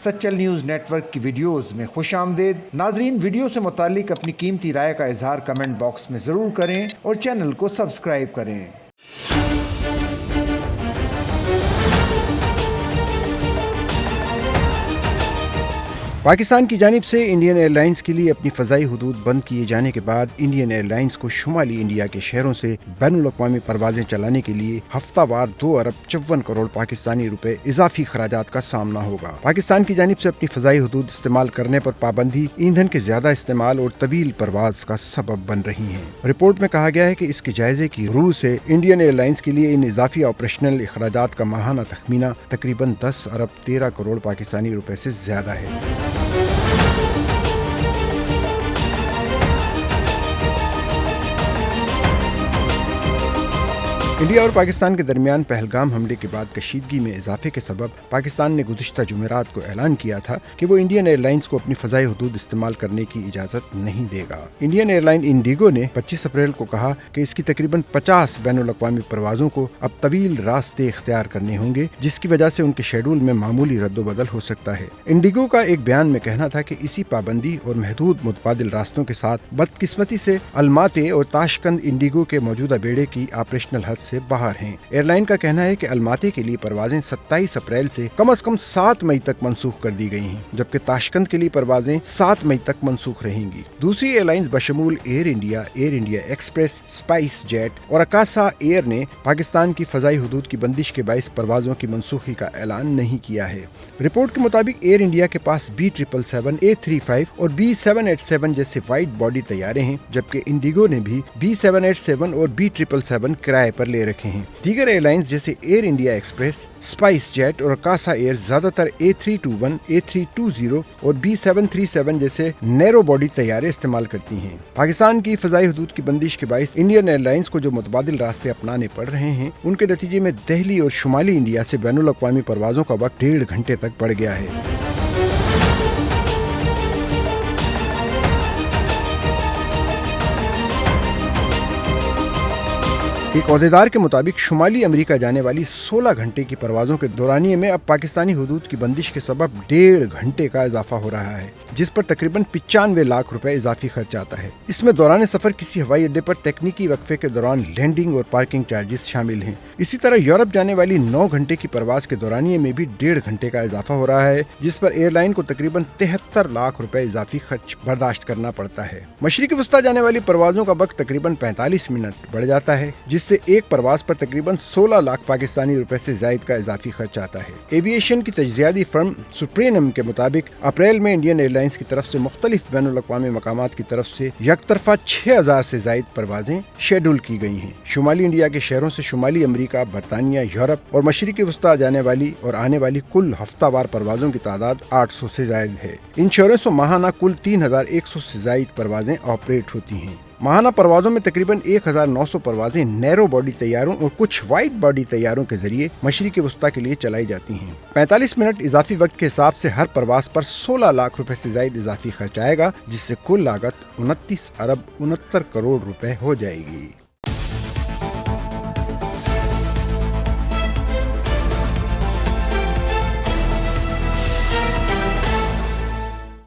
Sachal news net work کی videos میں خوش آمدید۔ ناظرین، ویڈیو سے متعلق اپنی قیمتی رائے کا اظہار کمنٹ باکس میں ضرور کریں اور چینل کو سبسکرائب کریں۔ پاکستان کی جانب سے انڈین ایئر لائنز کے لیے اپنی فضائی حدود بند کیے جانے کے بعد انڈین ایئر لائنز کو شمالی انڈیا کے شہروں سے بین الاقوامی پروازیں چلانے کے لیے ہفتہ وار 2 ارب 54 کروڑ پاکستانی روپے اضافی اخراجات کا سامنا ہوگا۔ پاکستان کی جانب سے اپنی فضائی حدود استعمال کرنے پر پابندی ایندھن کے زیادہ استعمال اور طویل پرواز کا سبب بن رہی ہے۔ رپورٹ میں کہا گیا ہے کہ اس کے جائزے کی روح سے انڈین ایئر لائنز کے لیے ان اضافی آپریشنل اخراجات کا ماہانہ تخمینہ تقریباً 10 ارب 13 کروڑ پاکستانی روپے سے زیادہ ہے۔ انڈیا اور پاکستان کے درمیان پہلگام حملے کے بعد کشیدگی میں اضافے کے سبب پاکستان نے گزشتہ جمعرات کو اعلان کیا تھا کہ وہ انڈین ایئر لائنز کو اپنی فضائی حدود استعمال کرنے کی اجازت نہیں دے گا۔ انڈین ایئر لائن انڈیگو نے 25 اپریل کو کہا کہ اس کی تقریباً 50 بین الاقوامی پروازوں کو اب طویل راستے اختیار کرنے ہوں گے، جس کی وجہ سے ان کے شیڈول میں معمولی رد و بدل ہو سکتا ہے۔ انڈیگو کا ایک بیان میں کہنا تھا کہ اسی پابندی اور محدود متبادل راستوں کے ساتھ بدقسمتی سے الماتے اور تاشقند انڈیگو کے موجودہ بیڑے کی آپریشنل حد سے باہر ہیں۔ ایئر لائن کا کہنا ہے کہ الماتے کے لیے پروازیں 27 اپریل سے کم از کم 7 مئی تک منسوخ کر دی گئی ہیں، جبکہ تاشقند کے لیے پروازیں 7 مئی تک منسوخ رہیں گی۔ دوسری ایئر لائنز بشمول Air India Express, SpiceJet اور اکاسا ایئر نے پاکستان کی فضائی حدود کی بندش کے باعث پروازوں کی منسوخی کا اعلان نہیں کیا ہے۔ رپورٹ کے مطابق ایئر انڈیا کے پاس B777، A35 اور B787 جیسے وائڈ باڈی طیارے ہیں، جبکہ انڈیگو نے بھی B787 اور B777 کرائے پر لے رکھے ہیں۔ دیگر ایئر لائنز جیسے Air India Express, SpiceJet اور اکاسا ایئر زیادہ تر A321، A320 اور B737 جیسے نیرو باڈی طیارے استعمال کرتی ہیں۔ پاکستان کی فضائی حدود کی بندش کے باعث انڈین ایئر لائنز کو جو متبادل راستے اپنانے پڑ رہے ہیں، ان کے نتیجے میں دہلی اور شمالی انڈیا سے بین الاقوامی پروازوں کا وقت 1.5 گھنٹے تک بڑھ گیا ہے۔ ایک عہدیدار کے مطابق شمالی امریکہ جانے والی 16 گھنٹے کی پروازوں کے دورانیے میں اب پاکستانی حدود کی بندش کے سبب 1.5 گھنٹے کا اضافہ ہو رہا ہے، جس پر تقریباً 95 لاکھ روپے اضافی خرچ آتا ہے۔ اس میں دوران سفر کسی ہوائی اڈے پر تکنیکی وقفے کے دوران لینڈنگ اور پارکنگ چارجز شامل ہیں۔ اسی طرح یورپ جانے والی 9 گھنٹے کی پرواز کے دورانیے میں بھی 1.5 گھنٹے کا اضافہ ہو رہا ہے، جس پر ایئر لائن کو تقریباً 73 لاکھ روپے اضافی خرچ برداشت کرنا پڑتا ہے۔ مشرقی وسطی جانے والی پروازوں کا وقت تقریباً 45 منٹ بڑھ جاتا ہے، جس سے ایک پرواز پر تقریباً 16 لاکھ پاکستانی روپے سے زائد کا اضافی خرچ آتا ہے۔ ایویشن کی تجزیاتی فرم سپرینم کے مطابق اپریل میں انڈین ایئر لائنز کی طرف سے مختلف بین الاقوامی مقامات کی طرف سے یک طرفہ 6000 سے زائد پروازیں شیڈول کی گئی ہیں۔ شمالی انڈیا کے شہروں سے شمالی امریکہ، برطانیہ، یورپ اور مشرقی وسطی جانے والی اور آنے والی کل ہفتہ وار پروازوں کی تعداد 800 سے زائد ہے۔ ان شہروں سے ماہانہ کل 3100 سے زائد پروازیں آپریٹ ہوتی ہیں۔ ماہانہ پروازوں میں تقریباً 1900 پروازیں نیرو باڈی طیاروں اور کچھ وائڈ باڈی طیاروں کے ذریعے مشرقی وسطی کے لیے چلائی جاتی ہیں۔ 45 منٹ اضافی وقت کے حساب سے ہر پرواز پر 16 لاکھ روپے سے زائد اضافی خرچ آئے گا، جس سے کل لاگت 29 ارب 69 کروڑ روپے ہو جائے گی۔